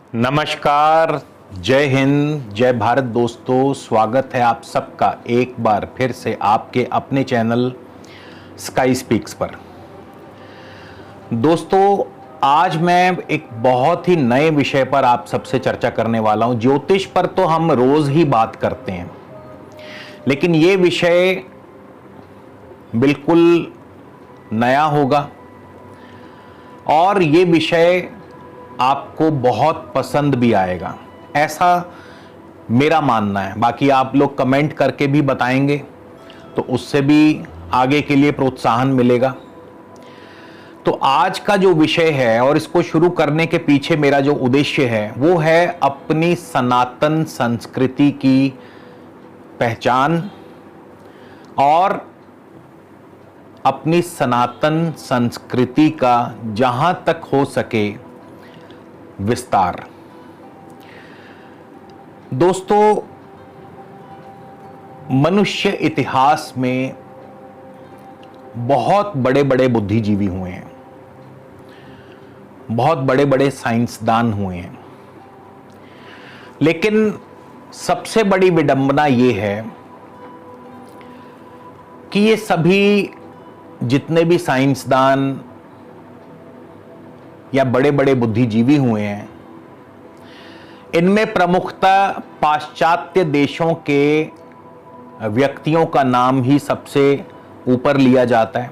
नमस्कार, जय हिंद, जय भारत दोस्तों। स्वागत है आप सबका एक बार फिर से आपके अपने चैनल स्काई स्पीक्स पर। दोस्तों, आज मैं एक बहुत ही नए विषय पर आप सबसे चर्चा करने वाला हूं। ज्योतिष पर तो हम रोज ही बात करते हैं, लेकिन ये विषय बिल्कुल नया होगा और ये विषय आपको बहुत पसंद भी आएगा, ऐसा मेरा मानना है। बाकी आप लोग कमेंट करके भी बताएंगे तो उससे भी आगे के लिए प्रोत्साहन मिलेगा। तो आज का जो विषय है और इसको शुरू करने के पीछे मेरा जो उद्देश्य है वो है अपनी सनातन संस्कृति की पहचान और अपनी सनातन संस्कृति का जहां तक हो सके विस्तार। दोस्तों, मनुष्य इतिहास में बहुत बड़े बड़े बुद्धिजीवी हुए हैं, बहुत बड़े बड़े साइंसदान हुए हैं, लेकिन सबसे बड़ी विडंबना यह है कि ये सभी जितने भी साइंसदान या बड़े बड़े बुद्धिजीवी हुए हैं, इनमें प्रमुखतः पाश्चात्य देशों के व्यक्तियों का नाम ही सबसे ऊपर लिया जाता है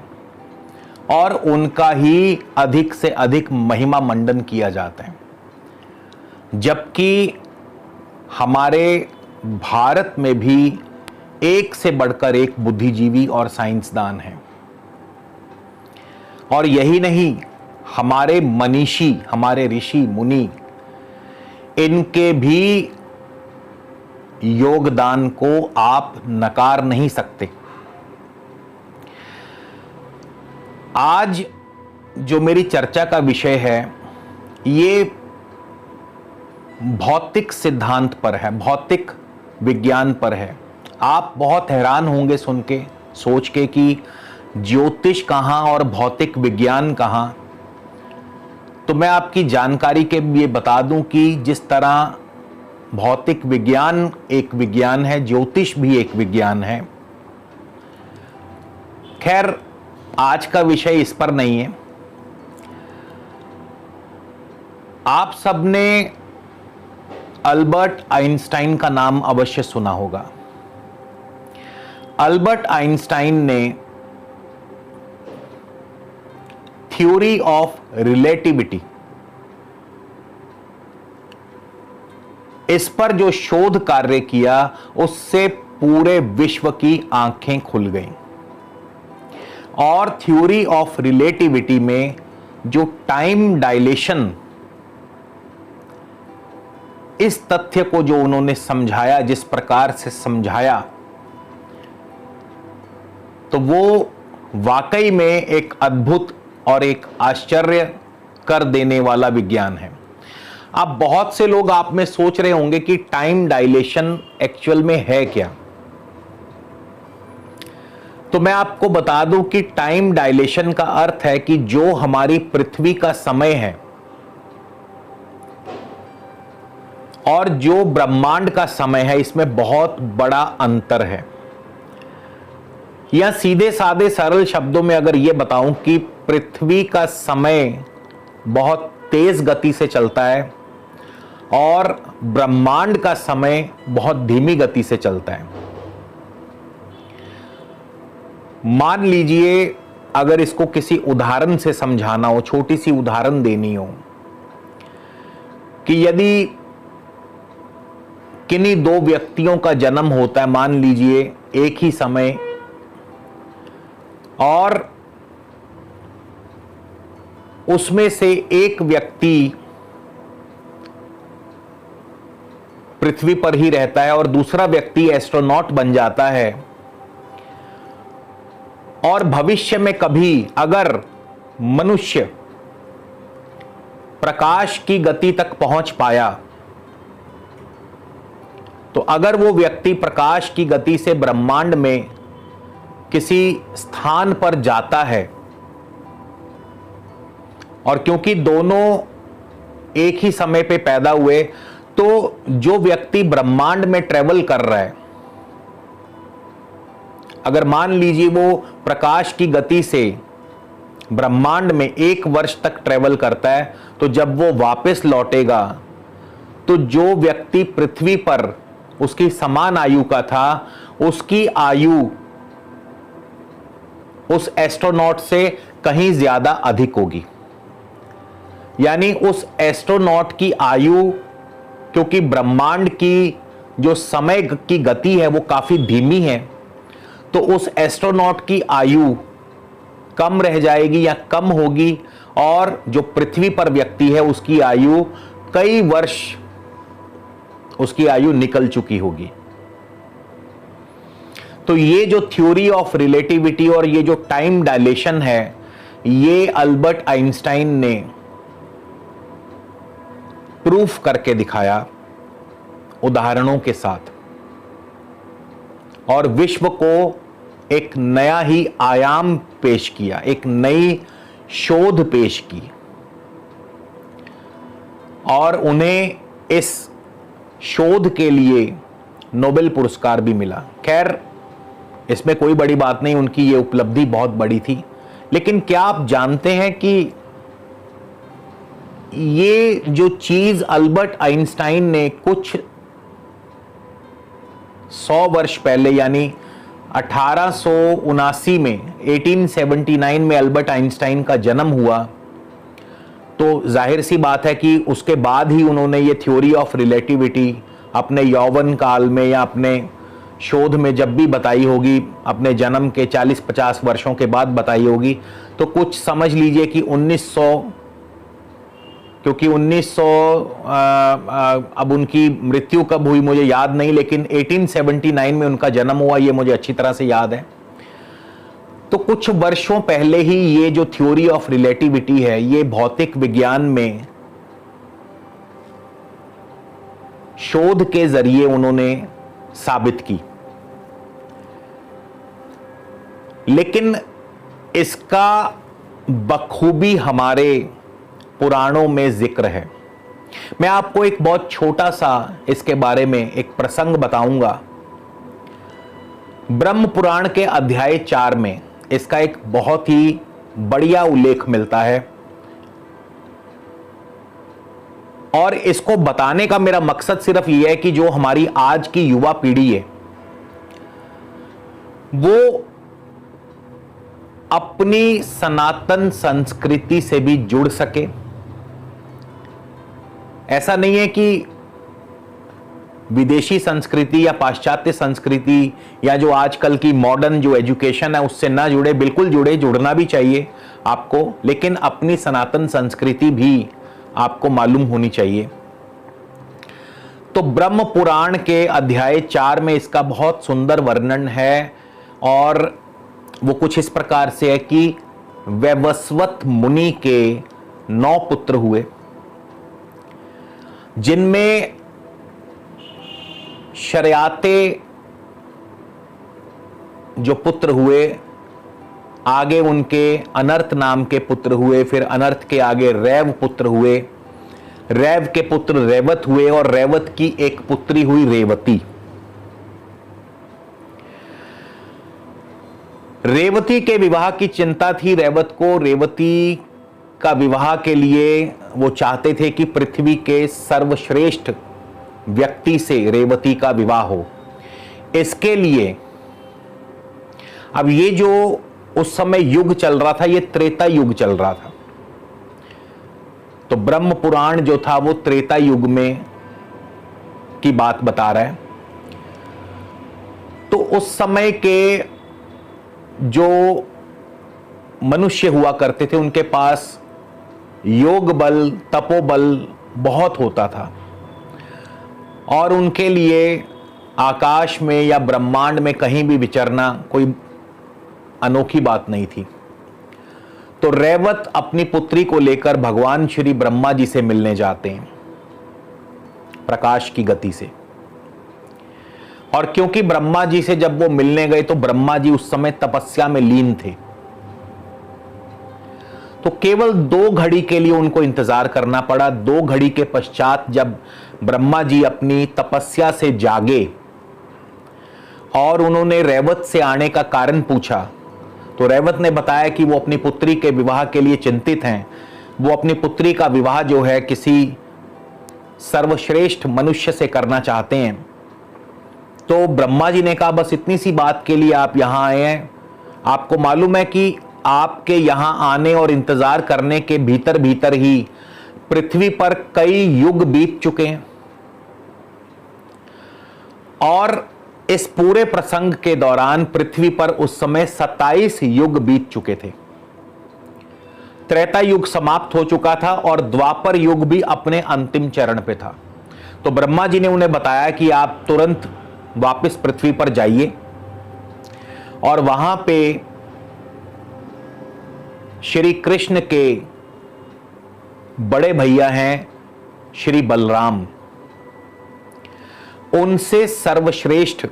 और उनका ही अधिक से अधिक महिमा मंडन किया जाता है, जबकि हमारे भारत में भी एक से बढ़कर एक बुद्धिजीवी और साइंसदान हैं। और यही नहीं, हमारे मनीषी, हमारे ऋषि मुनि, इनके भी योगदान को आप नकार नहीं सकते। आज जो मेरी चर्चा का विषय है ये भौतिक सिद्धांत पर है, भौतिक विज्ञान पर है। आप बहुत हैरान होंगे सुन के, सोच के कि ज्योतिष कहाँ और भौतिक विज्ञान कहाँ। तो मैं आपकी जानकारी के लिए बता दूं कि जिस तरह भौतिक विज्ञान एक विज्ञान है, ज्योतिष भी एक विज्ञान है। खैर, आज का विषय इस पर नहीं है। आप सबने अल्बर्ट आइंस्टाइन का नाम अवश्य सुना होगा। अल्बर्ट आइंस्टाइन ने थ्योरी ऑफ रिलेटिविटी, इस पर जो शोध कार्य किया उससे पूरे विश्व की आंखें खुल गईं। और थ्योरी ऑफ रिलेटिविटी में जो टाइम डायलेशन, इस तथ्य को जो उन्होंने समझाया, जिस प्रकार से समझाया, तो वो वाकई में एक अद्भुत और एक आश्चर्य कर देने वाला विज्ञान है। अब बहुत से लोग आप में सोच रहे होंगे कि टाइम डायलेशन एक्चुअल में है क्या। तो मैं आपको बता दूं कि टाइम डायलेशन का अर्थ है कि जो हमारी पृथ्वी का समय है और जो ब्रह्मांड का समय है, इसमें बहुत बड़ा अंतर है। या सीधे साधे सरल शब्दों में अगर यह बताऊं कि पृथ्वी का समय बहुत तेज गति से चलता है और ब्रह्मांड का समय बहुत धीमी गति से चलता है। मान लीजिए, अगर इसको किसी उदाहरण से समझाना हो, छोटी सी उदाहरण देनी हो कि यदि किन्हीं दो व्यक्तियों का जन्म होता है, मान लीजिए एक ही समय, और उसमें से एक व्यक्ति पृथ्वी पर ही रहता है और दूसरा व्यक्ति एस्ट्रोनॉट बन जाता है, और भविष्य में कभी अगर मनुष्य प्रकाश की गति तक पहुंच पाया, तो अगर वो व्यक्ति प्रकाश की गति से ब्रह्मांड में किसी स्थान पर जाता है, और क्योंकि दोनों एक ही समय पे पैदा हुए, तो जो व्यक्ति ब्रह्मांड में ट्रेवल कर रहा है, अगर मान लीजिए वो प्रकाश की गति से ब्रह्मांड में 1 वर्ष तक ट्रेवल करता है, तो जब वो वापस लौटेगा तो जो व्यक्ति पृथ्वी पर उसकी समान आयु का था, उसकी आयु उस एस्ट्रोनॉट से कहीं ज्यादा अधिक होगी। यानी उस एस्ट्रोनॉट की आयु, क्योंकि ब्रह्मांड की जो समय की गति है वो काफी धीमी है, तो उस एस्ट्रोनॉट की आयु कम रह जाएगी या कम होगी, और जो पृथ्वी पर व्यक्ति है उसकी आयु कई वर्ष उसकी आयु निकल चुकी होगी। तो ये जो थ्योरी ऑफ रिलेटिविटी और ये जो टाइम डायलेशन है, ये अल्बर्ट आइंस्टाइन ने प्रूफ करके दिखाया उदाहरणों के साथ, और विश्व को एक नया ही आयाम पेश किया, एक नई शोध पेश की, और उन्हें इस शोध के लिए नोबेल पुरस्कार भी मिला। खैर, इसमें कोई बड़ी बात नहीं, उनकी ये उपलब्धि बहुत बड़ी थी। लेकिन क्या आप जानते हैं कि ये जो चीज अल्बर्ट आइंस्टाइन ने कुछ 100 वर्ष पहले, यानी 1879 में, 1879 में अल्बर्ट आइंस्टाइन का जन्म हुआ, तो जाहिर सी बात है कि उसके बाद ही उन्होंने ये थ्योरी ऑफ रिलेटिविटी अपने यौवन काल में या अपने शोध में जब भी बताई होगी, अपने जन्म के 40-50 वर्षों के बाद बताई होगी, तो कुछ समझ लीजिए कि 1900, क्योंकि 1900 अब उनकी मृत्यु कब हुई मुझे याद नहीं, लेकिन 1879 में उनका जन्म हुआ, ये मुझे अच्छी तरह से याद है। तो कुछ वर्षों पहले ही ये जो थ्योरी ऑफ रिलेटिविटी है, ये भौतिक विज्ञान में शोध के जरिए उन्होंने साबित की। लेकिन इसका बखूबी हमारे पुराणों में जिक्र है। मैं आपको एक बहुत छोटा सा इसके बारे में एक प्रसंग बताऊंगा। ब्रह्म पुराण के अध्याय 4 में इसका एक बहुत ही बढ़िया उल्लेख मिलता है, और इसको बताने का मेरा मकसद सिर्फ यह है कि जो हमारी आज की युवा पीढ़ी है वो अपनी सनातन संस्कृति से भी जुड़ सके। ऐसा नहीं है कि विदेशी संस्कृति या पाश्चात्य संस्कृति या जो आजकल की मॉडर्न जो एजुकेशन है उससे ना जुड़े, बिल्कुल जुड़े, जुड़ना भी चाहिए आपको, लेकिन अपनी सनातन संस्कृति भी आपको मालूम होनी चाहिए। तो ब्रह्म पुराण के अध्याय 4 में इसका बहुत सुंदर वर्णन है, और वो कुछ इस प्रकार से है कि वैवस्वत मुनि के 9 पुत्र हुए, जिनमें शर्याते जो पुत्र हुए, आगे उनके अनर्थ नाम के पुत्र हुए, फिर अनर्थ के आगे रैव पुत्र हुए, रैव के पुत्र रेवत हुए, और रेवत की एक पुत्री हुई रेवती। रेवती के विवाह की चिंता थी रेवत को। रेवती का विवाह के लिए वो चाहते थे कि पृथ्वी के सर्वश्रेष्ठ व्यक्ति से रेवती का विवाह हो। इसके लिए अब ये जो उस समय युग चल रहा था, ये त्रेता युग चल रहा था। तो ब्रह्म पुराण जो था वो त्रेता युग में की बात बता रहा है। तो उस समय के जो मनुष्य हुआ करते थे उनके पास योग बल, तपोबल बहुत होता था, और उनके लिए आकाश में या ब्रह्मांड में कहीं भी विचरना कोई अनोखी बात नहीं थी। तो रेवत अपनी पुत्री को लेकर भगवान श्री ब्रह्मा जी से मिलने जाते हैं प्रकाश की गति से, और क्योंकि ब्रह्मा जी से जब वो मिलने गए तो ब्रह्मा जी उस समय तपस्या में लीन थे, तो केवल 2 घड़ी के लिए उनको इंतजार करना पड़ा। 2 घड़ी के पश्चात जब ब्रह्मा जी अपनी तपस्या से जागे और उन्होंने रैवत से आने का कारण पूछा, तो रैवत ने बताया कि वो अपनी पुत्री के विवाह के लिए चिंतित हैं। वो अपनी पुत्री का विवाह जो है किसी सर्वश्रेष्ठ मनुष्य से करना चाहते हैं। तो ब्रह्मा जी ने कहा बस इतनी सी बात के लिए आप यहां आए हैं। आपको मालूम है कि आपके यहां आने और इंतजार करने के भीतर भीतर ही पृथ्वी पर कई युग बीत चुके हैं, और इस पूरे प्रसंग के दौरान पृथ्वी पर उस समय 27 युग बीत चुके थे। त्रेता युग समाप्त हो चुका था और द्वापर युग भी अपने अंतिम चरण पे था। तो ब्रह्मा जी ने उन्हें बताया कि आप तुरंत वापस पृथ्वी पर जाइए और वहां पे श्री कृष्ण के बड़े भैया हैं श्री बलराम, उनसे सर्वश्रेष्ठ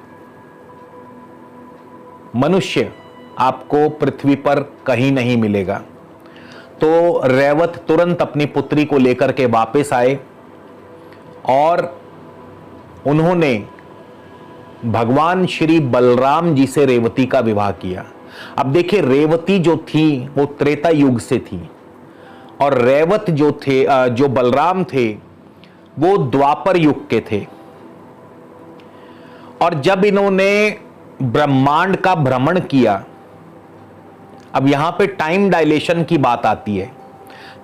मनुष्य आपको पृथ्वी पर कहीं नहीं मिलेगा। तो रैवत तुरंत अपनी पुत्री को लेकर के वापस आए और उन्होंने भगवान श्री बलराम जी से रेवती का विवाह किया। अब देखिए, रेवती जो थी वो त्रेता युग से थी और रैवत जो थे, जो बलराम थे, वो द्वापर युग के थे। और जब इन्होंने ब्रह्मांड का भ्रमण किया, अब यहां पे टाइम डायलेशन की बात आती है।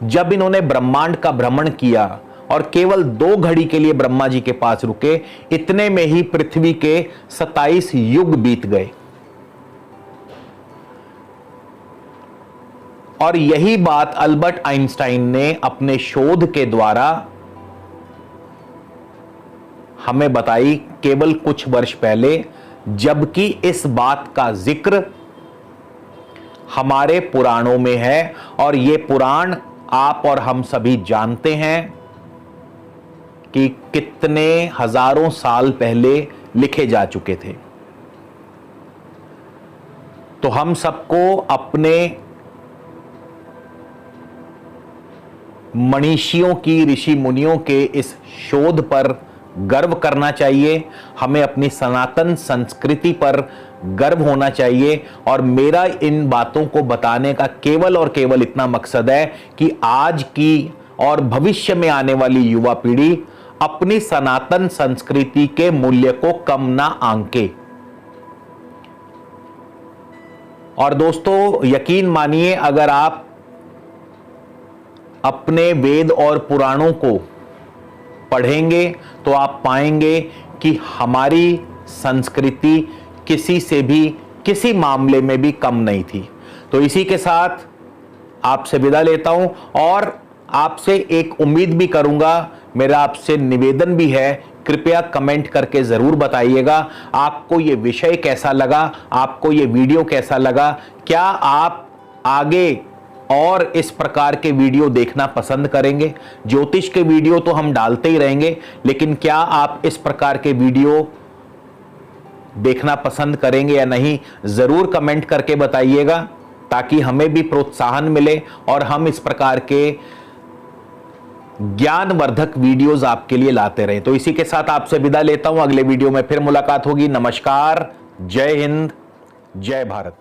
जब इन्होंने ब्रह्मांड का भ्रमण किया और केवल 2 घड़ी के लिए ब्रह्मा जी के पास रुके, इतने में ही पृथ्वी के 27 युग बीत गए। और यही बात अल्बर्ट आइंस्टाइन ने अपने शोध के द्वारा हमें बताई केवल कुछ वर्ष पहले, जबकि इस बात का जिक्र हमारे पुराणों में है और ये पुराण आप और हम सभी जानते हैं कि कितने हजारों साल पहले लिखे जा चुके थे। तो हम सबको अपने मनीषियों की, ऋषि मुनियों के इस शोध पर गर्व करना चाहिए। हमें अपनी सनातन संस्कृति पर गर्व होना चाहिए और मेरा इन बातों को बताने का केवल और केवल इतना मकसद है कि आज की और भविष्य में आने वाली युवा पीढ़ी अपनी सनातन संस्कृति के मूल्य को कम ना आंके। और दोस्तों, यकीन मानिए, अगर आप अपने वेद और पुराणों को पढ़ेंगे तो आप पाएंगे कि हमारी संस्कृति किसी से भी, किसी मामले में भी कम नहीं थी। तो इसी के साथ आपसे विदा लेता हूं और आपसे एक उम्मीद भी करूंगा, मेरा आपसे निवेदन भी है, कृपया कमेंट करके जरूर बताइएगा आपको ये विषय कैसा लगा, आपको ये वीडियो कैसा लगा। क्या आप आगे और इस प्रकार के वीडियो देखना पसंद करेंगे? ज्योतिष के वीडियो तो हम डालते ही रहेंगे, लेकिन क्या आप इस प्रकार के वीडियो देखना पसंद करेंगे या नहीं, जरूर कमेंट करके बताइएगा ताकि हमें भी प्रोत्साहन मिले और हम इस प्रकार के ज्ञानवर्धक वीडियोस आपके लिए लाते रहे। तो इसी के साथ आपसे विदा लेता हूं, अगले वीडियो में फिर मुलाकात होगी। नमस्कार, जय हिंद, जय भारत।